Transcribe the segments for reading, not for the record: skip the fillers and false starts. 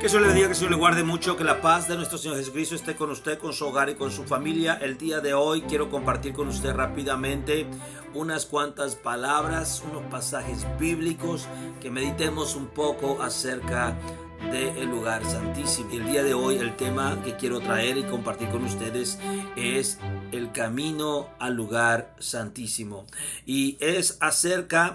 Que Dios le bendiga, que Dios le guarde mucho, que la paz de nuestro Señor Jesucristo esté con usted, con su hogar y con su familia. El día de hoy quiero compartir con usted rápidamente unas cuantas palabras, unos pasajes bíblicos, que meditemos un poco acerca del lugar santísimo. El día de hoy el tema que quiero traer y compartir con ustedes es el camino al lugar santísimo, y es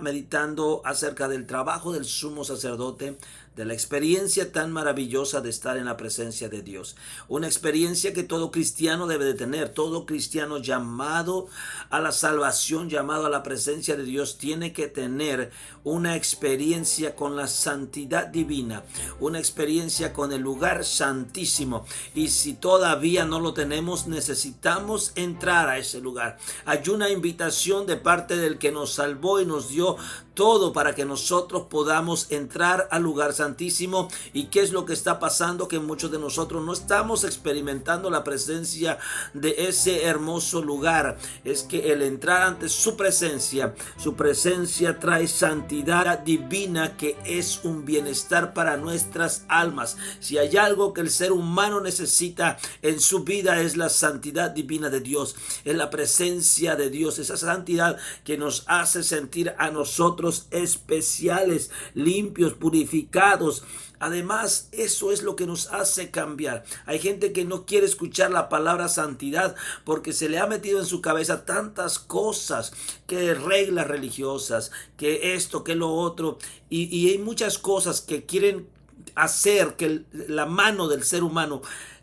meditando acerca del trabajo del sumo sacerdote, de la experiencia tan maravillosa de estar en la presencia de Dios. Una experiencia que todo cristiano debe de tener. Todo cristiano llamado a la salvación, llamado a la presencia de Dios, tiene que tener una experiencia con la santidad divina, una experiencia con el lugar santísimo. Y si todavía no lo tenemos, necesitamos entrar a ese lugar. Hay una invitación de parte del que nos salvó y nos dio todo para que nosotros podamos entrar al lugar santísimo. ¿Y qué es lo que está pasando? Que muchos de nosotros no estamos experimentando la presencia de ese hermoso lugar. Es que el entrar ante su presencia trae santidad divina, que es un bienestar para nuestras almas. Si hay algo que el ser humano necesita en su vida, es la santidad divina de Dios, es la presencia de Dios, esa santidad que nos hace sentir a nosotros especiales, limpios, purificados. Además, eso es lo que nos hace cambiar. Hay gente que no quiere escuchar la palabra santidad porque se le ha metido en su cabeza tantas cosas, que reglas religiosas, que esto, que lo otro, y hay muchas cosas que quieren hacer que la mano del ser humano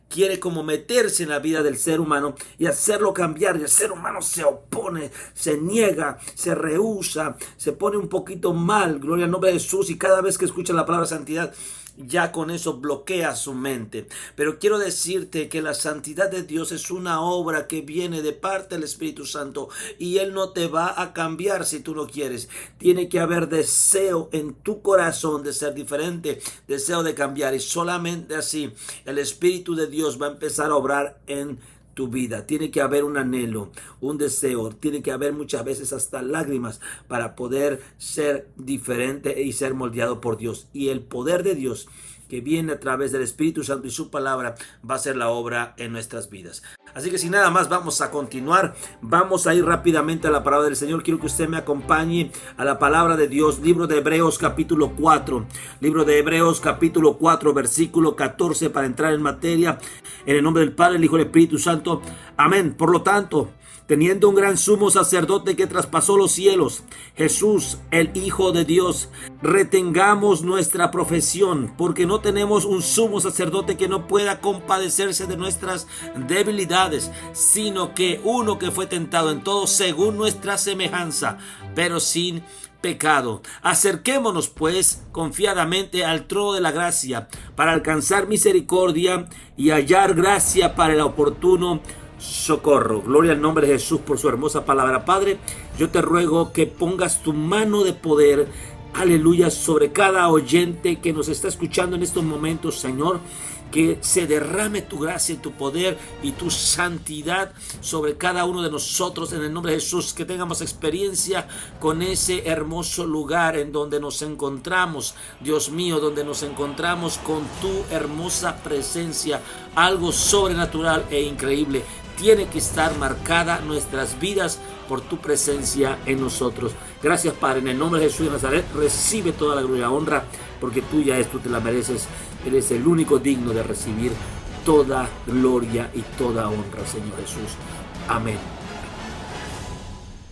quiere como meterse en la vida del ser humano y hacerlo cambiar. Y el ser humano se opone, se niega, se rehúsa, se pone un poquito mal, gloria al nombre de Jesús, y cada vez que escucha la palabra santidad, ya con eso bloquea su mente. Pero quiero decirte que la santidad de Dios es una obra que viene de parte del Espíritu Santo, y Él no te va a cambiar si tú no quieres. Tiene que haber deseo en tu corazón de ser diferente, deseo de cambiar, y solamente así el Espíritu de Dios va a empezar a obrar en tu vida. Tiene que haber un anhelo, un deseo, tiene que haber muchas veces hasta lágrimas para poder ser diferente y ser moldeado por Dios. Y el poder de Dios que viene a través del Espíritu Santo y su palabra va a ser la obra en nuestras vidas. Así que sin nada más, vamos a continuar. Vamos a ir rápidamente a la palabra del Señor. Quiero que usted me acompañe a la palabra de Dios. Libro de Hebreos capítulo 4. Libro de Hebreos capítulo 4, versículo 14, para entrar en materia. En el nombre del Padre, el Hijo y el Espíritu Santo. Amén. Por lo tanto, teniendo un gran sumo sacerdote que traspasó los cielos, Jesús, el Hijo de Dios, retengamos nuestra profesión, porque no tenemos un sumo sacerdote que no pueda compadecerse de nuestras debilidades, sino que uno que fue tentado en todo según nuestra semejanza, pero sin pecado. Acerquémonos pues confiadamente al trono de la gracia, para alcanzar misericordia y hallar gracia para el oportuno socorro. Gloria al nombre de Jesús por su hermosa palabra. Padre, yo te ruego que pongas tu mano de poder, aleluya, sobre cada oyente que nos está escuchando en estos momentos, Señor. Que se derrame tu gracia y tu poder y tu santidad sobre cada uno de nosotros en el nombre de Jesús. Que tengamos experiencia con ese hermoso lugar en donde nos encontramos, Dios mío, donde nos encontramos con tu hermosa presencia. Algo sobrenatural e increíble tiene que estar marcada nuestras vidas por tu presencia en nosotros. Gracias, Padre, en el nombre de Jesús de Nazaret. Recibe toda la gloria y honra, porque tuya es, tú te la mereces. Eres el único digno de recibir toda gloria y toda honra, Señor Jesús. Amén.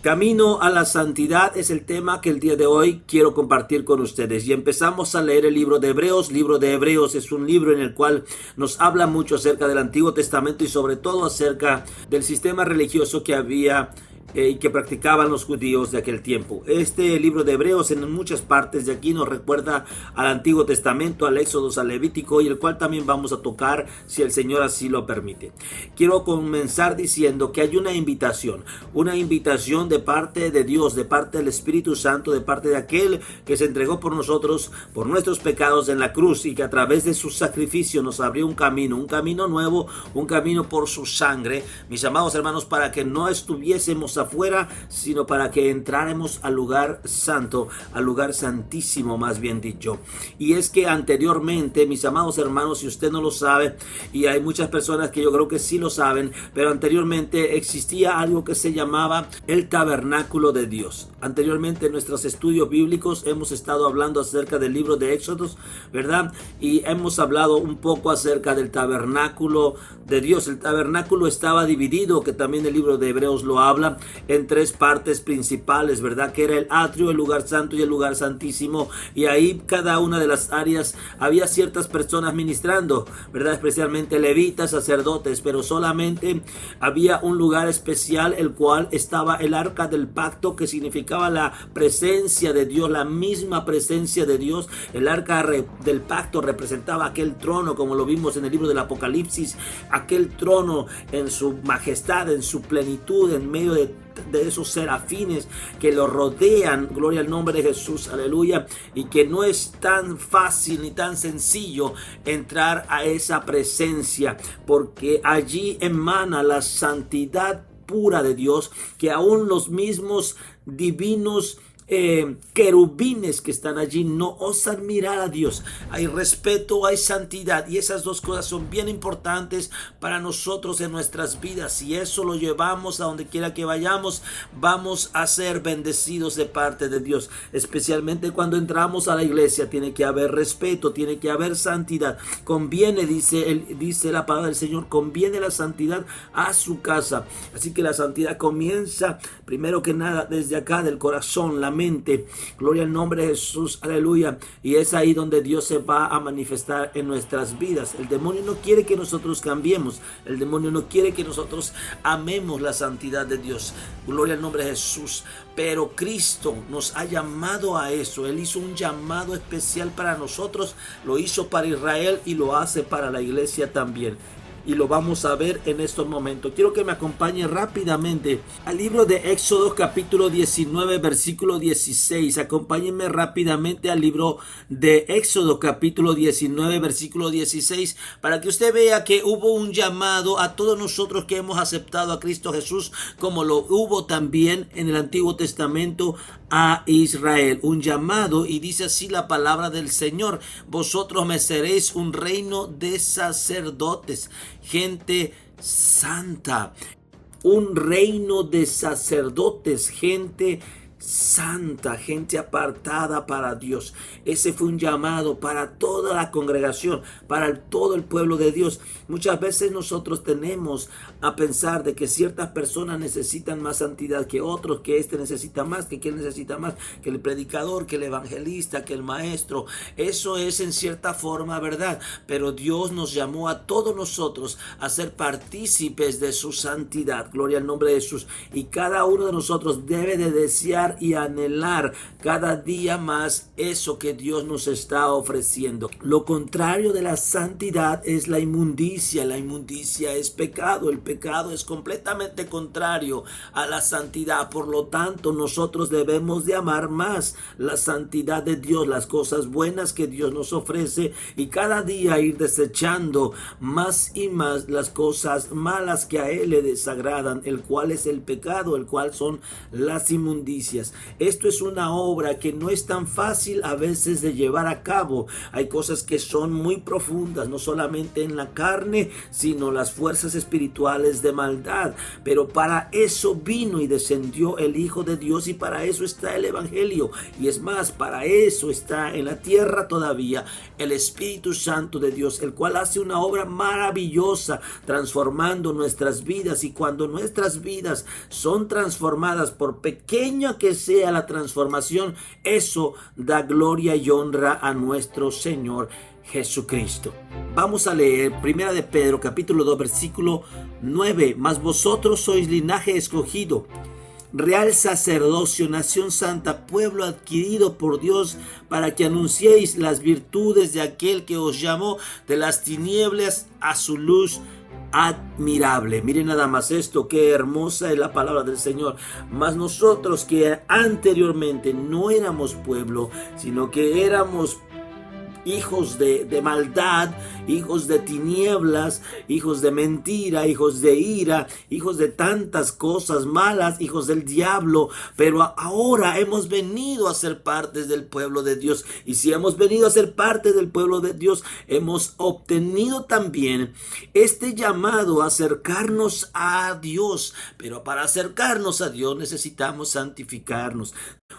Camino a la santidad es el tema que el día de hoy quiero compartir con ustedes. Y empezamos a leer el libro de Hebreos. Libro de Hebreos es un libro en el cual nos habla mucho acerca del Antiguo Testamento y sobre todo acerca del sistema religioso que había y que practicaban los judíos de aquel tiempo. Este libro de Hebreos en muchas partes de aquí nos recuerda al Antiguo Testamento, al Éxodo, al Levítico, y el cual también vamos a tocar si el Señor así lo permite. Quiero comenzar diciendo que hay una invitación de parte de Dios, de parte del Espíritu Santo, de parte de aquel que se entregó por nosotros, por nuestros pecados en la cruz, y que a través de su sacrificio nos abrió un camino nuevo, un camino por su sangre, mis amados hermanos, para que no estuviésemos quedáramos afuera, sino para que entráramos al lugar santo, al lugar santísimo, más bien dicho. Y es que anteriormente, mis amados hermanos, si usted no lo sabe, y hay muchas personas que yo creo que sí lo saben, pero anteriormente existía algo que se llamaba el tabernáculo de Dios. Anteriormente en nuestros estudios bíblicos hemos estado hablando acerca del libro de Éxodos, ¿verdad? Y hemos hablado un poco acerca del tabernáculo de Dios. El tabernáculo estaba dividido, que también el libro de Hebreos lo habla, en tres partes principales, ¿verdad? Que era el atrio, el lugar santo y el lugar santísimo. Y ahí cada una de las áreas había ciertas personas ministrando, ¿verdad? Especialmente levitas, sacerdotes, pero solamente había un lugar especial, el cual estaba el arca del pacto, que significaba la presencia de Dios, la misma presencia de Dios. El arca del pacto representaba aquel trono, como lo vimos en el libro del Apocalipsis, aquel trono en su majestad, en su plenitud, en medio de esos serafines que lo rodean. Gloria al nombre de Jesús, aleluya. Y que no es tan fácil ni tan sencillo entrar a esa presencia, porque allí emana la santidad pura de Dios, que aún los mismos divinos querubines que están allí no osan mirar a Dios. Hay respeto, hay santidad, y esas dos cosas son bien importantes para nosotros en nuestras vidas. Si eso lo llevamos a donde quiera que vayamos, vamos a ser bendecidos de parte de Dios. Especialmente cuando entramos a la iglesia, tiene que haber respeto, tiene que haber santidad. Conviene, dice la palabra del Señor, conviene la santidad a su casa. Así que la santidad comienza primero que nada desde acá, del corazón, la mente. Gloria al nombre de Jesús, aleluya. Y es ahí donde Dios se va a manifestar en nuestras vidas. El demonio no quiere que nosotros cambiemos. El demonio no quiere que nosotros amemos la santidad de Dios. Gloria al nombre de Jesús. Pero Cristo nos ha llamado a eso. Él hizo un llamado especial para nosotros. Lo hizo para Israel y lo hace para la iglesia también. Y lo vamos a ver en estos momentos. Quiero que me acompañe rápidamente al libro de Éxodo capítulo 19 versículo 16. Acompáñenme rápidamente al libro de Éxodo capítulo 19 versículo 16, para que usted vea que hubo un llamado a todos nosotros que hemos aceptado a Cristo Jesús, como lo hubo también en el Antiguo Testamento a Israel. Un llamado, y dice así la palabra del Señor: vosotros me seréis un reino de sacerdotes, gente santa. Un reino de sacerdotes, gente santa, gente apartada para Dios. Ese fue un llamado para toda la congregación, para todo el pueblo de Dios. Muchas veces nosotros tenemos a pensar de que ciertas personas necesitan más santidad que otros, que este necesita más, que aquel necesita más, que el predicador, que el evangelista, que el maestro. Eso es en cierta forma verdad, pero Dios nos llamó a todos nosotros a ser partícipes de su santidad. Gloria al nombre de Jesús. Y cada uno de nosotros debe de desear y anhelar cada día más eso que Dios nos está ofreciendo. Lo contrario de la santidad es la inmundicia. La inmundicia es pecado. El pecado es completamente contrario a la santidad. Por lo tanto, nosotros debemos de amar más la santidad de Dios, las cosas buenas que Dios nos ofrece, y cada día ir desechando más y más las cosas malas que a Él le desagradan, el cual es el pecado, el cual son las inmundicias. Esto es una obra que no es tan fácil a veces de llevar a cabo. Hay cosas que son muy profundas, no solamente en la carne, sino las fuerzas espirituales de maldad. Pero para eso vino y descendió el Hijo de Dios, y para eso está el Evangelio. Y es más, para eso está en la tierra todavía el Espíritu Santo de Dios, el cual hace una obra maravillosa transformando nuestras vidas. Y cuando nuestras vidas son transformadas, por pequeña que sea la transformación, eso da gloria y honra a nuestro Señor Jesucristo. Vamos a leer Primera de Pedro capítulo 2 versículo 9. Mas vosotros sois linaje escogido, real sacerdocio, nación santa, pueblo adquirido por Dios, para que anunciéis las virtudes de aquel que os llamó de las tinieblas a su luz admirable. Miren nada más esto, qué hermosa es la palabra del Señor. Mas nosotros, que anteriormente no éramos pueblo, sino que éramos hijos de maldad, hijos de tinieblas, hijos de mentira, hijos de ira, hijos de tantas cosas malas, hijos del diablo. Pero ahora hemos venido a ser partes del pueblo de Dios. Y si hemos venido a ser parte del pueblo de Dios, hemos obtenido también este llamado a acercarnos a Dios. Pero para acercarnos a Dios necesitamos santificarnos.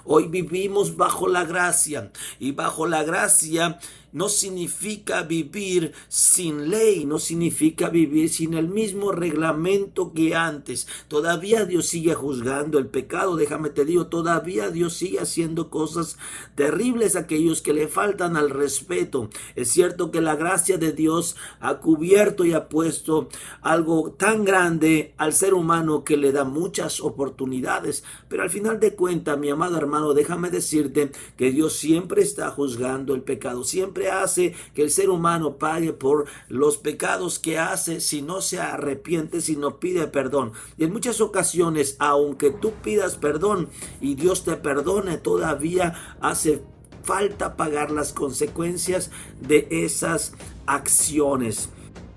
Hoy vivimos bajo la gracia, y bajo la gracia no significa vivir sin ley, no significa vivir sin el mismo reglamento que antes. Todavía Dios sigue juzgando el pecado, déjame te digo, todavía Dios sigue haciendo cosas terribles a aquellos que le faltan al respeto. Es cierto que la gracia de Dios ha cubierto y ha puesto algo tan grande al ser humano que le da muchas oportunidades, pero al final de cuentas, mi amado hermano, déjame decirte que Dios siempre está juzgando el pecado, siempre hace que el ser humano pague por los pecados que hace si no se arrepiente, si no pide perdón. Y en muchas ocasiones, aunque tú pidas perdón y Dios te perdone, todavía hace falta pagar las consecuencias de esas acciones.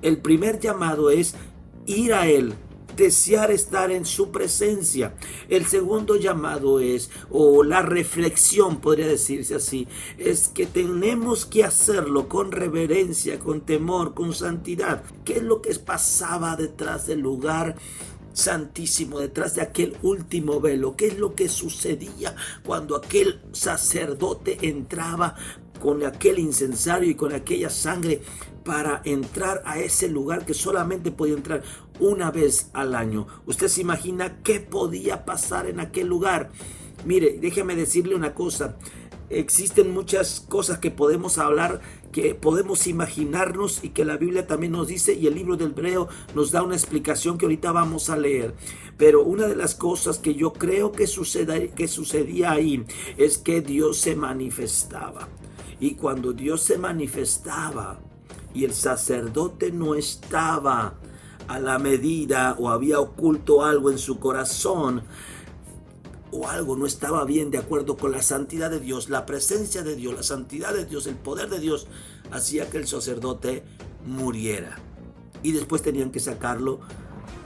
El primer llamado es ir a Él, desear estar en su presencia. El segundo llamado es, o la reflexión podría decirse así, es que tenemos que hacerlo con reverencia, con temor, con santidad. ¿Qué es lo que pasaba detrás del lugar santísimo, detrás de aquel último velo? ¿Qué es lo que sucedía cuando aquel sacerdote entraba con aquel incensario y con aquella sangre para entrar a ese lugar que solamente podía entrar una vez al año? ¿Usted se imagina qué podía pasar en aquel lugar? Mire, déjeme decirle una cosa. Existen muchas cosas que podemos hablar, que podemos imaginarnos y que la Biblia también nos dice, y el libro del Hebreo nos da una explicación que ahorita vamos a leer. Pero una de las cosas que yo creo que sucedía ahí es que Dios se manifestaba. Y cuando Dios se manifestaba y el sacerdote no estaba a la medida, o había oculto algo en su corazón, o algo no estaba bien de acuerdo con la santidad de Dios, la presencia de Dios, la santidad de Dios, el poder de Dios, hacía que el sacerdote muriera. Y después tenían que sacarlo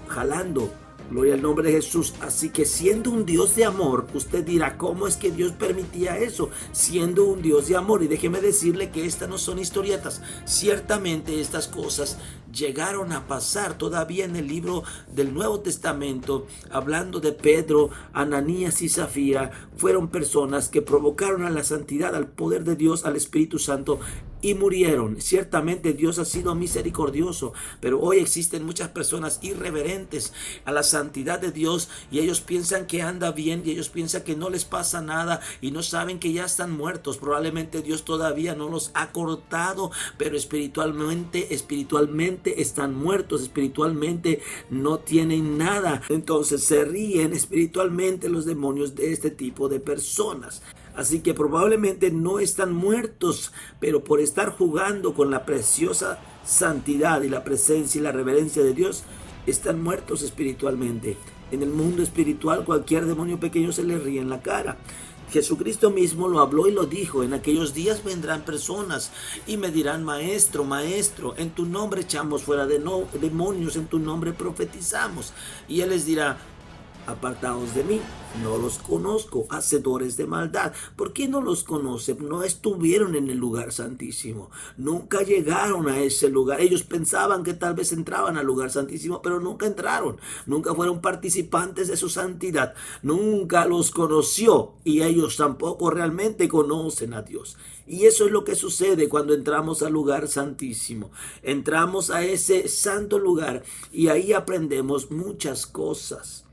jalando. Gloria al nombre de Jesús. Así que siendo un Dios de amor, usted dirá, ¿cómo es que Dios permitía eso? Siendo un Dios de amor. Y déjeme decirle que estas no son historietas. Ciertamente estas cosas llegaron a pasar todavía en el libro del Nuevo Testamento. Hablando de Pedro, Ananías y Zafira, fueron personas que provocaron a la santidad, al poder de Dios, al Espíritu Santo, y murieron. Ciertamente Dios ha sido misericordioso, pero hoy existen muchas personas irreverentes a la santidad de Dios, y ellos piensan que anda bien, y ellos piensan que no les pasa nada, y no saben que ya están muertos. Probablemente Dios todavía no los ha cortado, pero espiritualmente están muertos, espiritualmente no tienen nada. Entonces se ríen espiritualmente los demonios de este tipo de personas. Así que probablemente no están muertos, pero por estar jugando con la preciosa santidad y la presencia y la reverencia de Dios, están muertos espiritualmente. En el mundo espiritual cualquier demonio pequeño se le ríe en la cara. Jesucristo mismo lo habló y lo dijo: en aquellos días vendrán personas y me dirán, maestro, maestro, en tu nombre echamos fuera demonios, en tu nombre profetizamos. Y Él les dirá: apartaos de mí, no los conozco, hacedores de maldad. ¿Por qué no los conoce? No estuvieron en el lugar santísimo, nunca llegaron a ese lugar. Ellos pensaban que tal vez entraban al lugar santísimo, pero nunca entraron, nunca fueron participantes de su santidad, nunca los conoció, y ellos tampoco realmente conocen a Dios. Y eso es lo que sucede cuando entramos al lugar santísimo. Entramos a ese santo lugar y ahí aprendemos muchas cosas.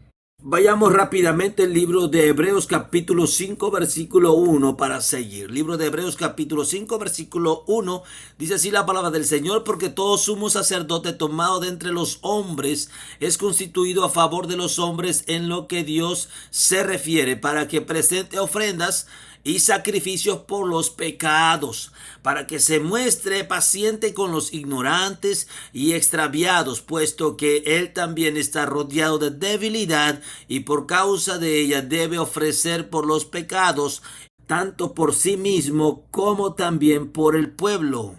Vayamos rápidamente al libro de Hebreos capítulo 5 versículo 1 para seguir. Libro de Hebreos capítulo 5 versículo 1 dice así la palabra del Señor: porque todo sumo sacerdote tomado de entre los hombres es constituido a favor de los hombres en lo que Dios se refiere, para que presente ofrendas y sacrificios por los pecados, para que se muestre paciente con los ignorantes y extraviados, puesto que él también está rodeado de debilidad, y por causa de ella debe ofrecer por los pecados tanto por sí mismo como también por el pueblo.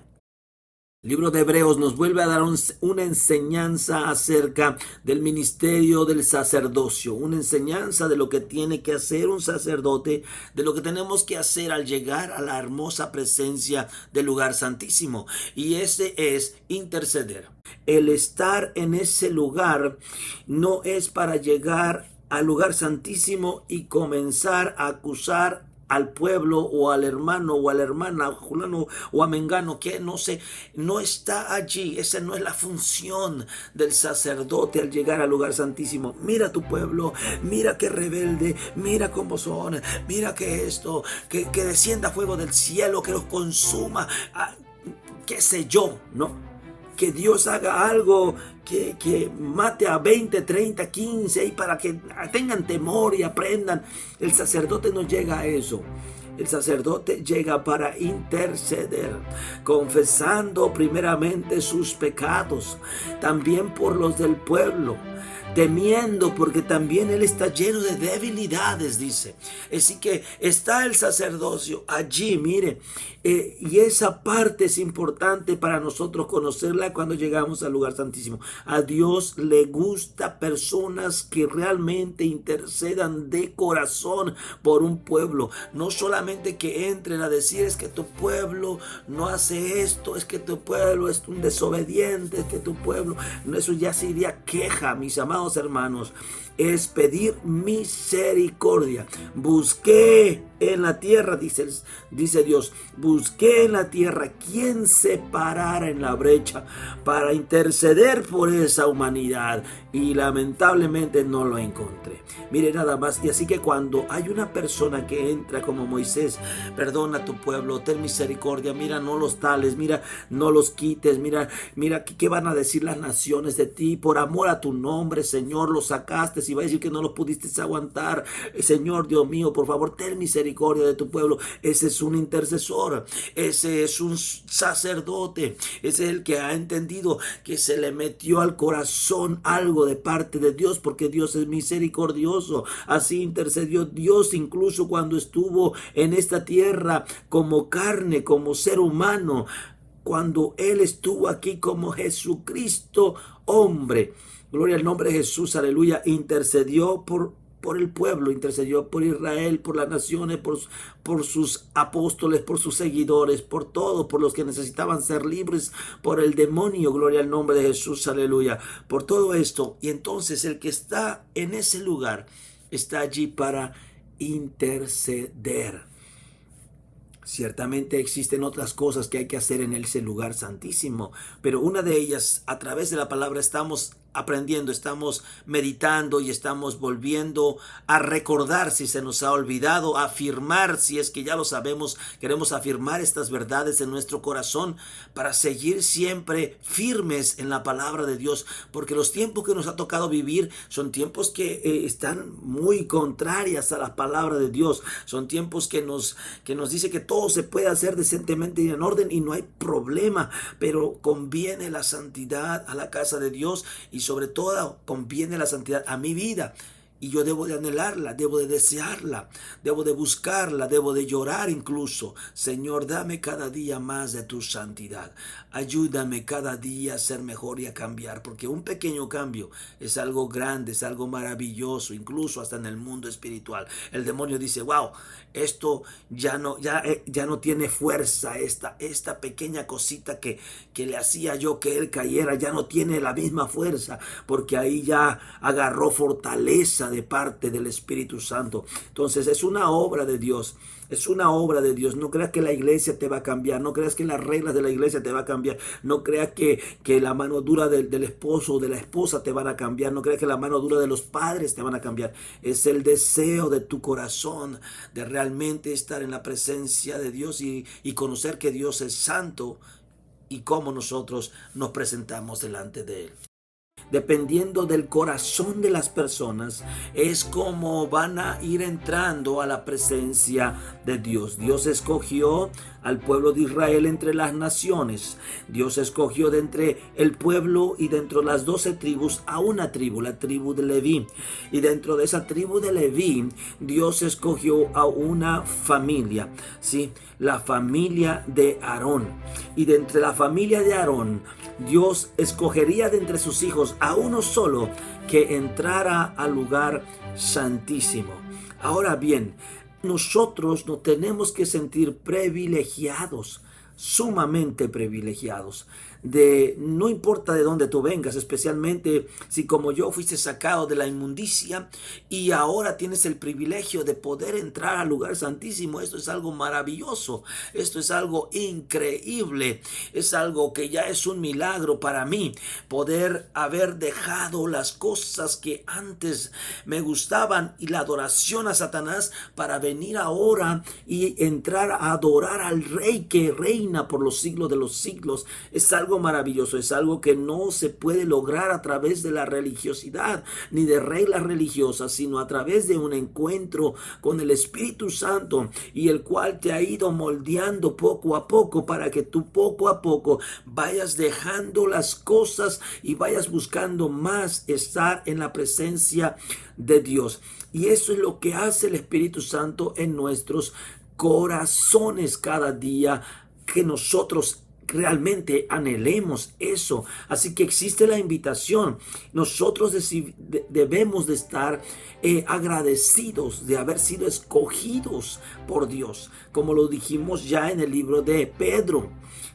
El libro de Hebreos nos vuelve a dar una enseñanza acerca del ministerio del sacerdocio, una enseñanza de lo que tiene que hacer un sacerdote, de lo que tenemos que hacer al llegar a la hermosa presencia del lugar santísimo. Y ese es interceder. El estar en ese lugar no es para llegar al lugar santísimo y comenzar a acusar al pueblo o al hermano o a la hermana, a fulano o a mengano, que no sé, no está allí. Esa no es la función del sacerdote al llegar al lugar santísimo. Mira tu pueblo, mira qué rebelde, mira cómo son, mira que esto, que descienda fuego del cielo, que los consuma, qué sé yo, ¿no? Que Dios haga algo que mate a 20, 30, 15 y para que tengan temor y aprendan. El sacerdote no llega a eso. El sacerdote llega para interceder, confesando primeramente sus pecados, también por los del pueblo, temiendo porque también él está lleno de debilidades, dice. Así que está el sacerdocio allí, mire, y esa parte es importante para nosotros conocerla cuando llegamos al lugar santísimo. A Dios le gusta personas que realmente intercedan de corazón por un pueblo, no solamente que entren a decir es que tu pueblo no hace esto, es que tu pueblo es un desobediente, es que tu pueblo, no, eso ya sería queja, mis amados hermanos. Es pedir misericordia. Busqué en la tierra, dice Dios, busqué en la tierra quien se parara en la brecha para interceder por esa humanidad, y lamentablemente no lo encontré. Mire nada más, y así que cuando hay una persona que entra como Moisés, perdona a tu pueblo, ten misericordia, mira, no los tales, mira, no los quites, mira qué van a decir las naciones de ti, por amor a tu nombre, Señor, los sacaste, y va a decir que no los pudiste aguantar, Señor Dios mío, por favor, ten misericordia de tu pueblo. Ese es un intercesor, ese es un sacerdote, ese es el que ha entendido que se le metió al corazón algo de parte de Dios, porque Dios es misericordioso. Así intercedió Dios incluso cuando estuvo en esta tierra como carne, como ser humano, cuando Él estuvo aquí como Jesucristo hombre. Gloria al nombre de Jesús, aleluya. Intercedió por el pueblo, intercedió por Israel, por las naciones, por sus apóstoles, por sus seguidores, por todos, por los que necesitaban ser libres por el demonio. Gloria al nombre de Jesús, aleluya. Por todo esto. Y entonces el que está en ese lugar está allí para interceder. Ciertamente existen otras cosas que hay que hacer en ese lugar santísimo, pero una de ellas, a través de la palabra estamos aprendiendo, estamos meditando y estamos volviendo a recordar si se nos ha olvidado, a afirmar si es que ya lo sabemos, queremos afirmar estas verdades en nuestro corazón para seguir siempre firmes en la palabra de Dios, porque los tiempos que nos ha tocado vivir son tiempos que están muy contrarias a la palabra de Dios, son tiempos que nos dice que todo se puede hacer decentemente y en orden y no hay problema, pero conviene la santidad a la casa de Dios y sobre todo conviene la santidad a mi vida. Y yo debo de anhelarla, debo de desearla, debo de buscarla, debo de llorar incluso. Señor, dame cada día más de tu santidad. Ayúdame cada día a ser mejor y a cambiar, porque un pequeño cambio es algo grande, es algo maravilloso, incluso hasta en el mundo espiritual. El demonio dice, wow, esto ya no tiene fuerza, esta pequeña cosita que le hacía yo que él cayera, ya no tiene la misma fuerza, porque ahí ya agarró fortaleza de parte del Espíritu Santo. Entonces es una obra de Dios. Es una obra de Dios. No creas que la iglesia te va a cambiar. No creas que las reglas de la iglesia te va a cambiar. No creas que la mano dura del esposo o de la esposa te van a cambiar. No creas que la mano dura de los padres te van a cambiar. Es el deseo de tu corazón de realmente estar en la presencia de Dios y conocer que Dios es santo y cómo nosotros nos presentamos delante de Él. dependiendo del corazón de las personas, es como van a ir entrando a la presencia de Dios. Dios escogió al pueblo de Israel entre las naciones. Dios escogió de entre el pueblo y dentro de las 12 tribus a una tribu, la tribu de Leví. Y dentro de esa tribu de Leví, Dios escogió a una familia, ¿sí? La familia de Aarón. Y de entre la familia de Aarón, Dios escogería de entre sus hijos a uno solo que entrara al lugar santísimo. Ahora bien, nosotros nos tenemos que sentir privilegiados, sumamente privilegiados. No importa de dónde tú vengas, especialmente si como yo fuiste sacado de la inmundicia y ahora tienes el privilegio de poder entrar al lugar santísimo. Esto es algo maravilloso, esto es algo increíble, es algo que ya es un milagro para mí, poder haber dejado las cosas que antes me gustaban y la adoración a Satanás para venir ahora y entrar a adorar al Rey que reina por los siglos de los siglos. Es algo maravilloso, es algo que no se puede lograr a través de la religiosidad ni de reglas religiosas, sino a través de un encuentro con el Espíritu Santo, y el cual te ha ido moldeando poco a poco para que tú poco a poco vayas dejando las cosas y vayas buscando más estar en la presencia de Dios. Y eso es lo que hace el Espíritu Santo en nuestros corazones cada día, que nosotros realmente anhelemos eso. Así que existe la invitación. Nosotros debemos de estar agradecidos de haber sido escogidos por Dios, como lo dijimos ya en el libro de Pedro.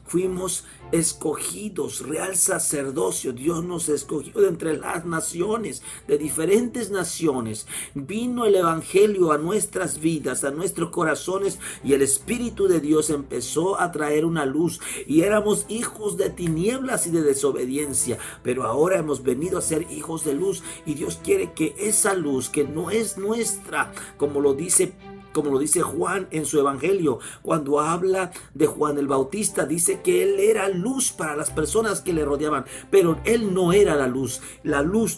Fuimos escogidos, real sacerdocio. Dios nos escogió de entre las naciones, de diferentes naciones. Vino el evangelio a nuestras vidas, a nuestros corazones, y el Espíritu de Dios empezó a traer una luz. Y éramos hijos de tinieblas y de desobediencia, pero ahora hemos venido a ser hijos de luz, y Dios quiere que esa luz, que no es nuestra, como lo dice Juan en su evangelio, cuando habla de Juan el Bautista, dice que él era luz para las personas que le rodeaban, pero él no era la luz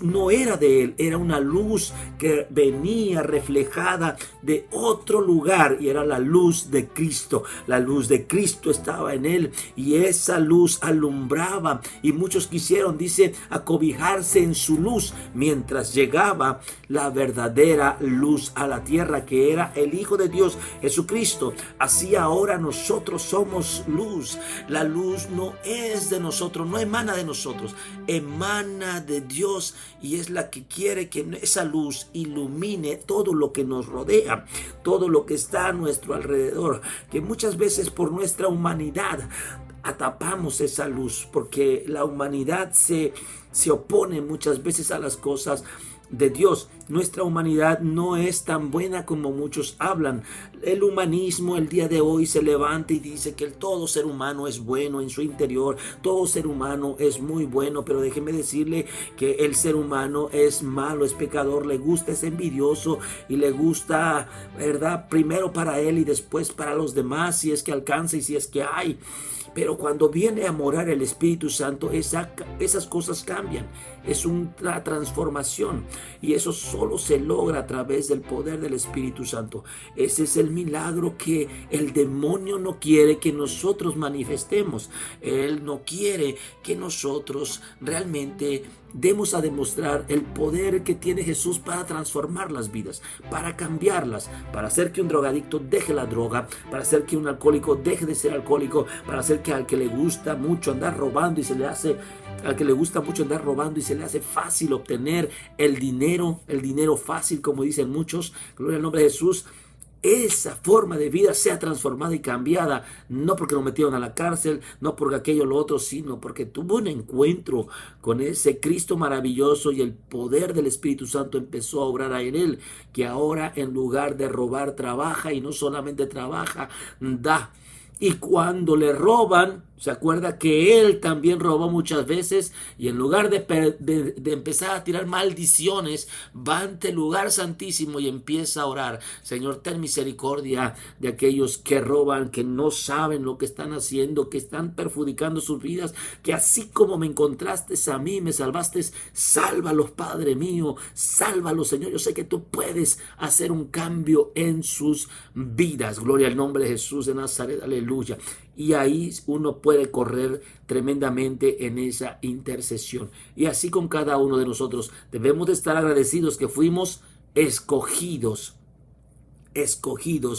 no era de él, era una luz que venía reflejada de otro lugar, y era la luz de Cristo. La luz de Cristo estaba en él, y esa luz alumbraba, y muchos quisieron, dice, acobijarse en su luz, mientras llegaba la verdadera luz a la tierra, que era el Hijo de Dios, Jesucristo. Así ahora nosotros somos luz. La luz no es de nosotros, no emana de nosotros, emana de Dios, y es la que quiere que esa luz ilumine todo lo que nos rodea, todo lo que está a nuestro alrededor, que muchas veces por nuestra humanidad atapamos esa luz, porque la humanidad se opone muchas veces a las cosas de Dios. Nuestra humanidad no es tan buena como muchos hablan. El humanismo el día de hoy se levanta y dice que todo ser humano es bueno en su interior, todo ser humano es muy bueno, pero déjeme decirle que el ser humano es malo, es pecador, le gusta, es envidioso, y le gusta, ¿verdad?, primero para él y después para los demás, si es que alcanza y si es que hay. Pero cuando viene a morar el Espíritu Santo, esas cosas cambian. Es una transformación, y eso solo se logra a través del poder del Espíritu Santo. Ese es el milagro que el demonio no quiere que nosotros manifestemos. Él no quiere que nosotros realmente demos a demostrar el poder que tiene Jesús para transformar las vidas, para cambiarlas, para hacer que un drogadicto deje la droga, para hacer que un alcohólico deje de ser alcohólico, para hacer que al que le gusta mucho andar robando y se le hace fácil obtener el dinero fácil, como dicen muchos, gloria al nombre de Jesús, esa forma de vida sea transformada y cambiada, no porque lo metieron a la cárcel, no porque aquello o lo otro, sino porque tuvo un encuentro con ese Cristo maravilloso, y el poder del Espíritu Santo empezó a obrar en él, que ahora en lugar de robar trabaja, y no solamente trabaja, da. Y cuando le roban, Se acuerda que él también robó muchas veces y en lugar de empezar a tirar maldiciones, va ante el lugar santísimo y empieza a orar. Señor, ten misericordia de aquellos que roban, que no saben lo que están haciendo, que están perjudicando sus vidas, que así como me encontraste a mí, me salvaste, sálvalos, Padre mío, sálvalos, Señor. Yo sé que tú puedes hacer un cambio en sus vidas. Gloria al nombre de Jesús de Nazaret, aleluya. Y ahí uno puede correr tremendamente en esa intercesión. Y así con cada uno de nosotros debemos de estar agradecidos que fuimos escogidos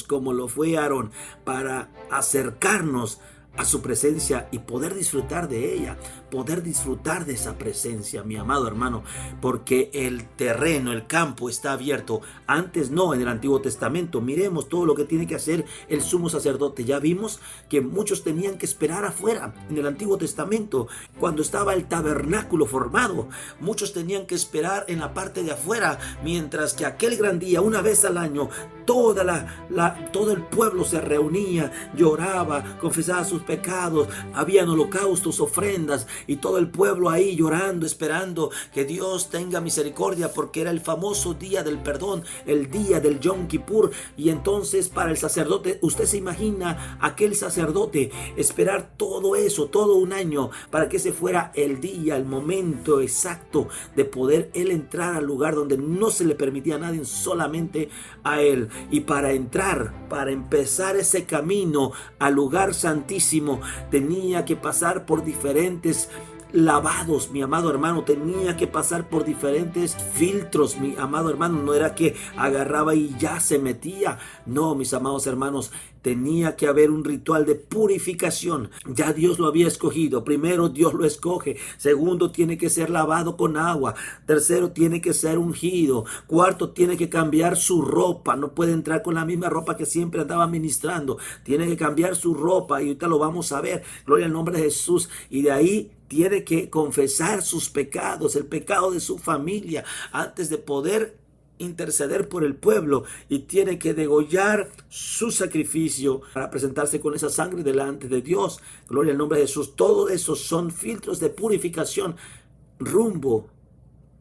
como lo fue Aarón, para acercarnos a su presencia y poder disfrutar de ella, poder disfrutar de esa presencia, mi amado hermano, porque el terreno, el campo está abierto. Antes no, en el Antiguo Testamento. Miremos todo lo que tiene que hacer el sumo sacerdote. Ya vimos que muchos tenían que esperar afuera en el Antiguo Testamento. Cuando estaba el tabernáculo formado, muchos tenían que esperar en la parte de afuera, mientras que aquel gran día, una vez al año, todo el pueblo se reunía, lloraba, confesaba sus pecados, habían holocaustos, ofrendas, y todo el pueblo ahí llorando, esperando que Dios tenga misericordia, porque era el famoso día del perdón, el día del Yom Kippur. Y entonces para el sacerdote, usted se imagina aquel sacerdote esperar todo eso, todo un año, para que ese fuera el día, el momento exacto de poder él entrar al lugar donde no se le permitía a nadie, solamente a él. Y para entrar, para empezar ese camino al lugar santísimo, tenía que pasar por diferentes lavados, mi amado hermano, tenía que pasar por diferentes filtros, mi amado hermano. No era que agarraba y ya se metía, no, mis amados hermanos, tenía que haber un ritual de purificación. Ya Dios lo había escogido. Primero, Dios lo escoge. Segundo, tiene que ser lavado con agua. Tercero, tiene que ser ungido. Cuarto, tiene que cambiar su ropa. No puede entrar con la misma ropa que siempre andaba ministrando. Tiene que cambiar su ropa, y ahorita lo vamos a ver. Gloria al nombre de Jesús. Y de ahí tiene que confesar sus pecados, el pecado de su familia, antes de poder interceder por el pueblo, y tiene que degollar su sacrificio para presentarse con esa sangre delante de Dios. Gloria al nombre de Jesús. Todo eso son filtros de purificación rumbo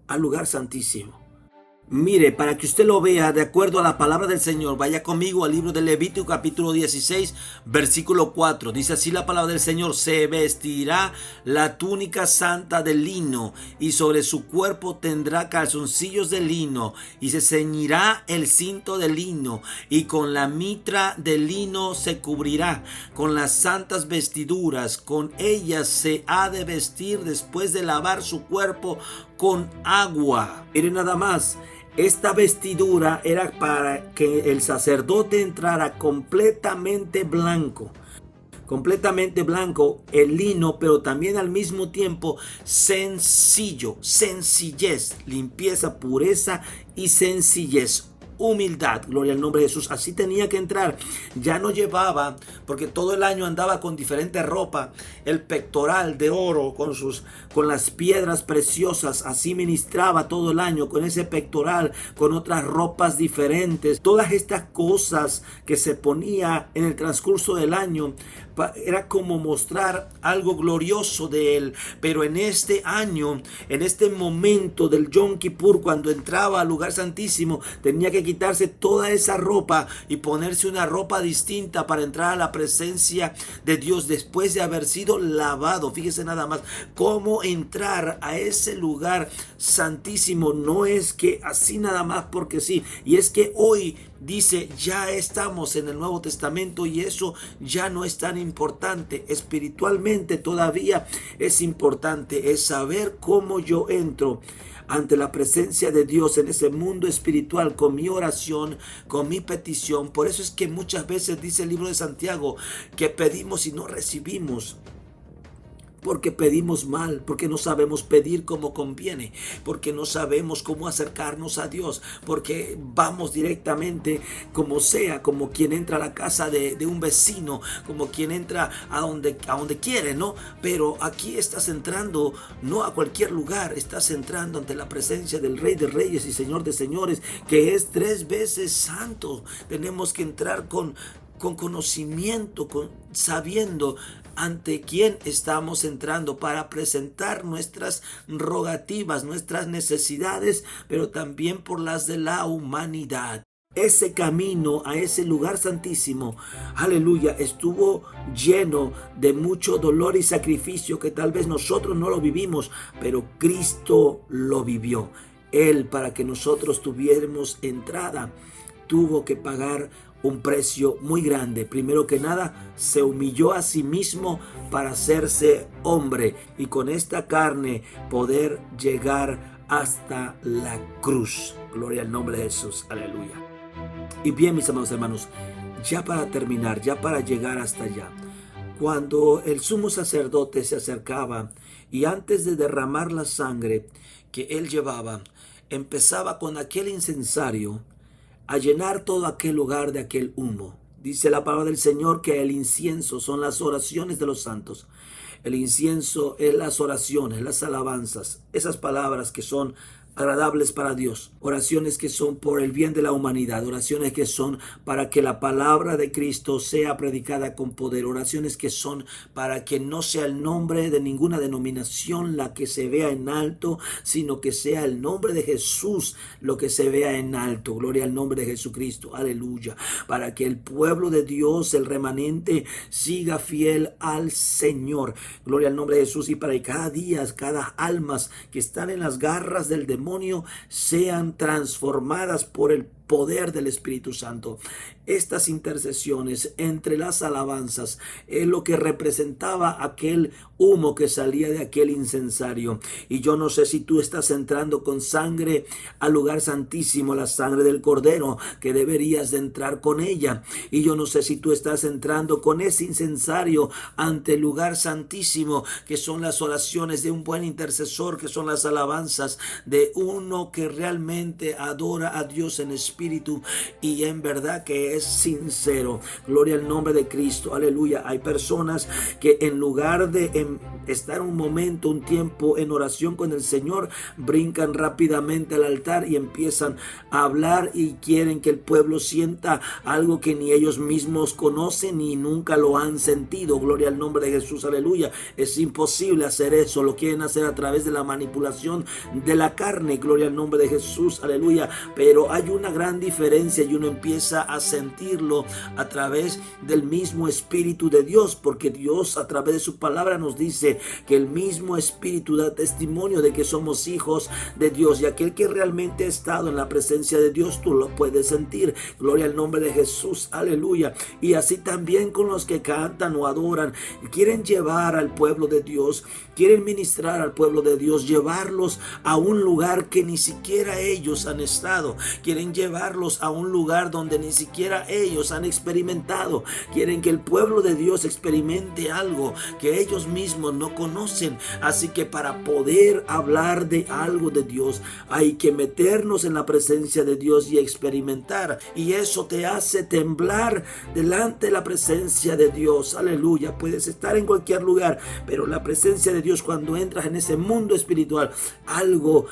al lugar santísimo. Mire, para que usted lo vea de acuerdo a la palabra del Señor, vaya conmigo al libro de Levítico capítulo 16, versículo 4. Dice así la palabra del Señor: se vestirá la túnica santa de lino, y sobre su cuerpo tendrá calzoncillos de lino, y se ceñirá el cinto de lino, y con la mitra de lino se cubrirá, con las santas vestiduras, con ellas se ha de vestir después de lavar su cuerpo con agua. Mire nada más. Esta vestidura era para que el sacerdote entrara completamente blanco el lino, pero también al mismo tiempo sencillo, sencillez, limpieza, pureza y sencillez. Humildad, gloria al nombre de Jesús. Así tenía que entrar. Ya no llevaba, porque todo el año andaba con diferente ropa, el pectoral de oro con las piedras preciosas. Así ministraba todo el año con ese pectoral, con otras ropas diferentes. Todas estas cosas que se ponía en el transcurso del año era como mostrar algo glorioso de él. Pero en este año, en este momento del Yom Kippur, cuando entraba al lugar santísimo, tenía que quitarse toda esa ropa y ponerse una ropa distinta para entrar a la presencia de Dios después de haber sido lavado. Fíjese nada más cómo entrar a ese lugar santísimo. No es que así nada más porque sí. Y es que hoy dice, ya estamos en el Nuevo Testamento, y eso ya no es tan importante. Espiritualmente todavía es importante, es saber cómo yo entro ante la presencia de Dios en ese mundo espiritual, con mi oración, con mi petición. Por eso es que muchas veces dice el libro de Santiago que pedimos y no recibimos. Porque pedimos mal, porque no sabemos pedir como conviene, porque no sabemos cómo acercarnos a Dios, porque vamos directamente como sea, como quien entra a la casa de un vecino, como quien entra a donde quiere, ¿no? Pero aquí estás entrando no a cualquier lugar, estás entrando ante la presencia del Rey de Reyes y Señor de Señores, que es 3 veces santo. Tenemos que entrar con conocimiento, sabiendo ante quién estamos entrando para presentar nuestras rogativas, nuestras necesidades, pero también por las de la humanidad. Ese camino a ese lugar santísimo, aleluya, estuvo lleno de mucho dolor y sacrificio que tal vez nosotros no lo vivimos, pero Cristo lo vivió. Él, para que nosotros tuviéramos entrada, tuvo que pagar un precio muy grande. Primero que nada, se humilló a sí mismo para hacerse hombre y con esta carne poder llegar hasta la cruz. Gloria al nombre de Jesús, aleluya. Y bien, mis amados hermanos, ya para terminar, ya para llegar hasta allá, cuando el sumo sacerdote se acercaba y antes de derramar la sangre que él llevaba, empezaba con aquel incensario a llenar todo aquel lugar de aquel humo. Dice la palabra del Señor que el incienso son las oraciones de los santos. El incienso es las oraciones, las alabanzas, esas palabras que son agradables para Dios, oraciones que son por el bien de la humanidad, oraciones que son para que la palabra de Cristo sea predicada con poder, oraciones que son para que no sea el nombre de ninguna denominación la que se vea en alto, sino que sea el nombre de Jesús lo que se vea en alto. Gloria al nombre de Jesucristo, aleluya, para que el pueblo de Dios, el remanente, siga fiel al Señor. Gloria al nombre de Jesús, y para que cada día, cada almas que están en las garras del demonio sean transformadas por el poder del Espíritu Santo. Estas intercesiones entre las alabanzas es lo que representaba aquel humo que salía de aquel incensario. Y yo no sé si tú estás entrando con sangre al lugar santísimo, la sangre del Cordero, que deberías de entrar con ella. Y yo no sé si tú estás entrando con ese incensario ante el lugar santísimo, que son las oraciones de un buen intercesor, que son las alabanzas de uno que realmente adora a Dios en espíritu y en verdad que es sincero. Gloria al nombre de Cristo, aleluya. Hay personas que en lugar de estar un momento, un tiempo en oración con el Señor, brincan rápidamente al altar y empiezan a hablar y quieren que el pueblo sienta algo que ni ellos mismos conocen ni nunca lo han sentido. Gloria al nombre de Jesús, aleluya. Es imposible hacer eso, lo quieren hacer a través de la manipulación de la carne. Gloria al nombre de Jesús, aleluya. Pero hay una gran diferencia y uno empieza a sentirlo a través del mismo Espíritu de Dios, porque Dios a través de su palabra nos dice que el mismo Espíritu da testimonio de que somos hijos de Dios, y aquel que realmente ha estado en la presencia de Dios, tú lo puedes sentir. Gloria al nombre de Jesús, aleluya. Y así también con los que cantan o adoran, quieren llevar al pueblo de Dios, quieren ministrar al pueblo de Dios, llevarlos a un lugar que ni siquiera ellos han estado, quieren llevarlos a un lugar donde ni siquiera ellos han experimentado, quieren que el pueblo de Dios experimente algo que ellos mismos no conocen. Así que para poder hablar de algo de Dios hay que meternos en la presencia de Dios y experimentar, y eso te hace temblar delante de la presencia de Dios, aleluya. Puedes estar en cualquier lugar, pero la presencia de Dios, cuando entras en ese mundo espiritual, algo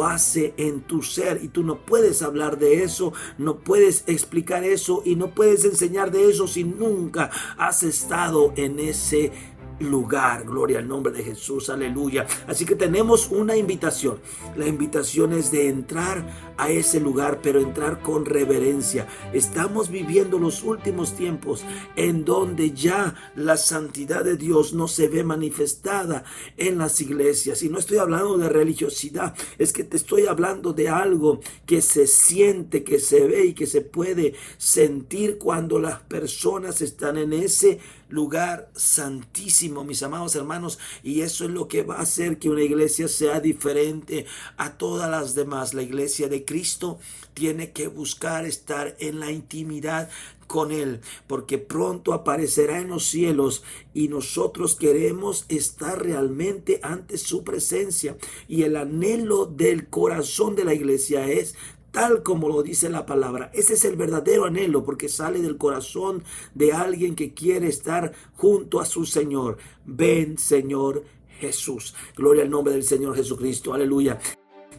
hace en tu ser, y tú no puedes hablar de eso, no puedes explicar eso y no puedes enseñar de eso si nunca has estado en ese lugar. Gloria al nombre de Jesús, aleluya. Así que tenemos una invitación. La invitación es de entrar a ese lugar, pero entrar con reverencia. Estamos viviendo los últimos tiempos en donde ya la santidad de Dios no se ve manifestada en las iglesias. Y no estoy hablando de religiosidad, es que te estoy hablando de algo que se siente, que se ve y que se puede sentir cuando las personas están en ese lugar santísimo, mis amados hermanos. Y eso es lo que va a hacer que una iglesia sea diferente a todas las demás. La iglesia de Cristo tiene que buscar estar en la intimidad con Él, porque pronto aparecerá en los cielos y nosotros queremos estar realmente ante su presencia. Y el anhelo del corazón de la iglesia es tal como lo dice la palabra. Ese es el verdadero anhelo, porque sale del corazón de alguien que quiere estar junto a su Señor. Ven, Señor Jesús. Gloria al nombre del Señor Jesucristo. Aleluya.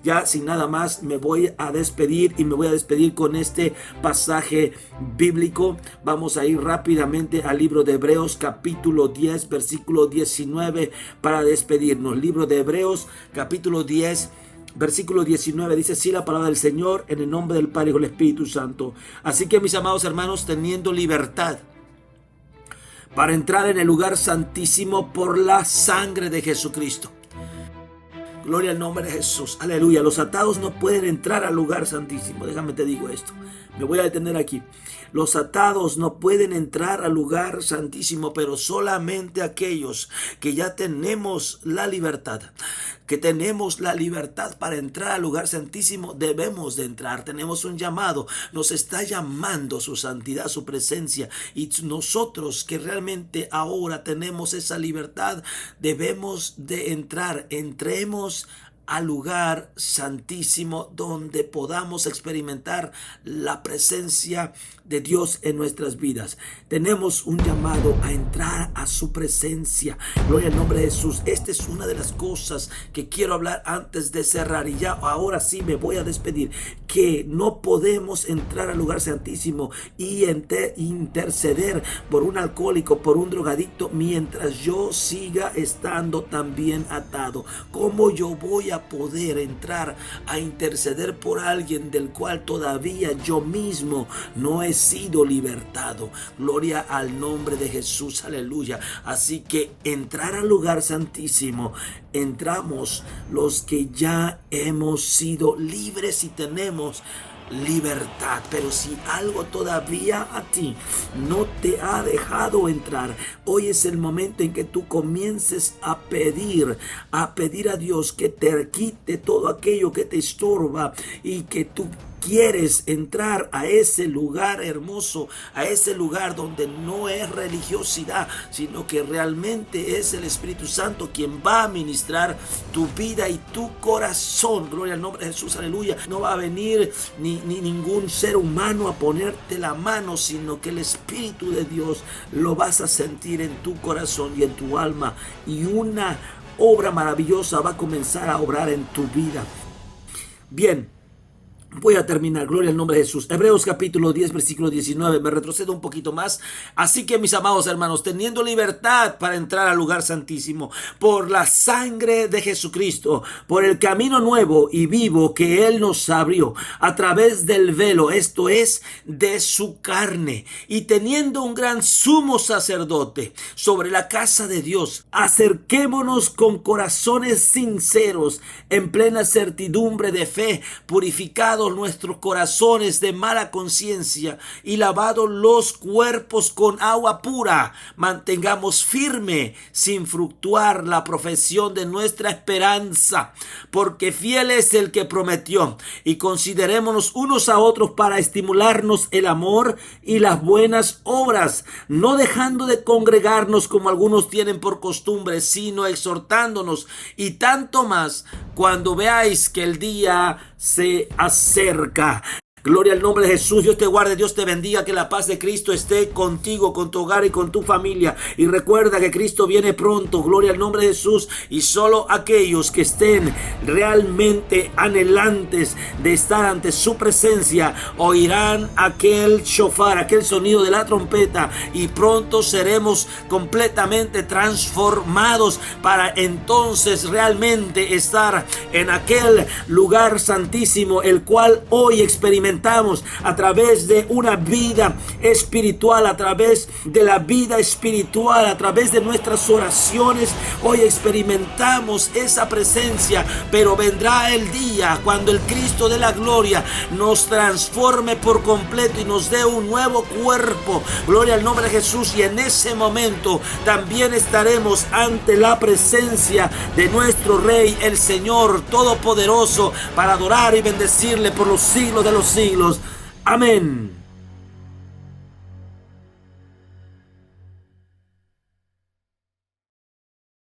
Ya sin nada más me voy a despedir, y me voy a despedir con este pasaje bíblico. Vamos a ir rápidamente al libro de Hebreos capítulo 10 versículo 19 para despedirnos. Libro de Hebreos capítulo 10 versículo 19 dice así la palabra del Señor, en el nombre del Padre y del Espíritu Santo. Así que, mis amados hermanos, teniendo libertad para entrar en el lugar santísimo por la sangre de Jesucristo. Gloria al nombre de Jesús, aleluya. Los atados no pueden entrar al lugar santísimo. Déjame te digo esto, me voy a detener aquí. Los atados no pueden entrar al lugar santísimo, pero solamente aquellos que ya tenemos la libertad, que tenemos la libertad para entrar al lugar santísimo, debemos de entrar. Tenemos un llamado, nos está llamando su santidad, su presencia, y nosotros que realmente ahora tenemos esa libertad, debemos de entrar. Entremos al lugar santísimo donde podamos experimentar la presencia de Dios en nuestras vidas. Tenemos un llamado a entrar a su presencia. Gloria al nombre de Jesús. Esta es una de las cosas que quiero hablar antes de cerrar, y ya ahora sí me voy a despedir, que no podemos entrar al lugar santísimo y interceder por un alcohólico, por un drogadicto, mientras yo siga estando también atado. ¿Cómo yo voy a poder entrar a interceder por alguien del cual todavía yo mismo no he sido libertado? Gloria al nombre de Jesús, aleluya. Así que entrar al lugar santísimo, entramos los que ya hemos sido libres y tenemos libertad. Pero si algo todavía a ti no te ha dejado entrar, hoy es el momento en que tú comiences a pedir a Dios que te quite todo aquello que te estorba, y que tú quieres entrar a ese lugar hermoso, a ese lugar donde no es religiosidad, sino que realmente es el Espíritu Santo quien va a ministrar tu vida y tu corazón. Gloria al nombre de Jesús, aleluya. No va a venir ni ningún ser humano a ponerte la mano, sino que el Espíritu de Dios lo vas a sentir en tu corazón y en tu alma, y una obra maravillosa va a comenzar a obrar en tu vida. Bien, voy a terminar, gloria al nombre de Jesús. Hebreos capítulo 10 versículo 19, me retrocedo un poquito más. Así que, mis amados hermanos, teniendo libertad para entrar al lugar santísimo por la sangre de Jesucristo, por el camino nuevo y vivo que Él nos abrió a través del velo, esto es, de su carne, y teniendo un gran sumo sacerdote sobre la casa de Dios, acerquémonos con corazones sinceros, en plena certidumbre de fe, purificados nuestros corazones de mala conciencia y lavados los cuerpos con agua pura. Mantengamos firme sin fluctuar la profesión de nuestra esperanza, porque fiel es el que prometió. Y considerémonos unos a otros para estimularnos el amor y las buenas obras, no dejando de congregarnos como algunos tienen por costumbre, sino exhortándonos, y tanto más cuando veáis que el día se acerca. Gloria al nombre de Jesús. Dios te guarde, Dios te bendiga, que la paz de Cristo esté contigo, con tu hogar y con tu familia. Y recuerda que Cristo viene pronto. Gloria al nombre de Jesús. Y solo aquellos que estén realmente anhelantes de estar ante su presencia oirán aquel shofar, aquel sonido de la trompeta, y pronto seremos completamente transformados para entonces realmente estar en aquel lugar santísimo, el cual hoy experimentamos a través de una vida espiritual, a través de la vida espiritual, a través de nuestras oraciones. Hoy experimentamos esa presencia, pero vendrá el día cuando el Cristo de la gloria nos transforme por completo y nos dé un nuevo cuerpo. Gloria al nombre de Jesús. Y en ese momento también estaremos ante la presencia de nuestro Rey, el Señor Todopoderoso, para adorar y bendecirle por los siglos de los siglos. Amén.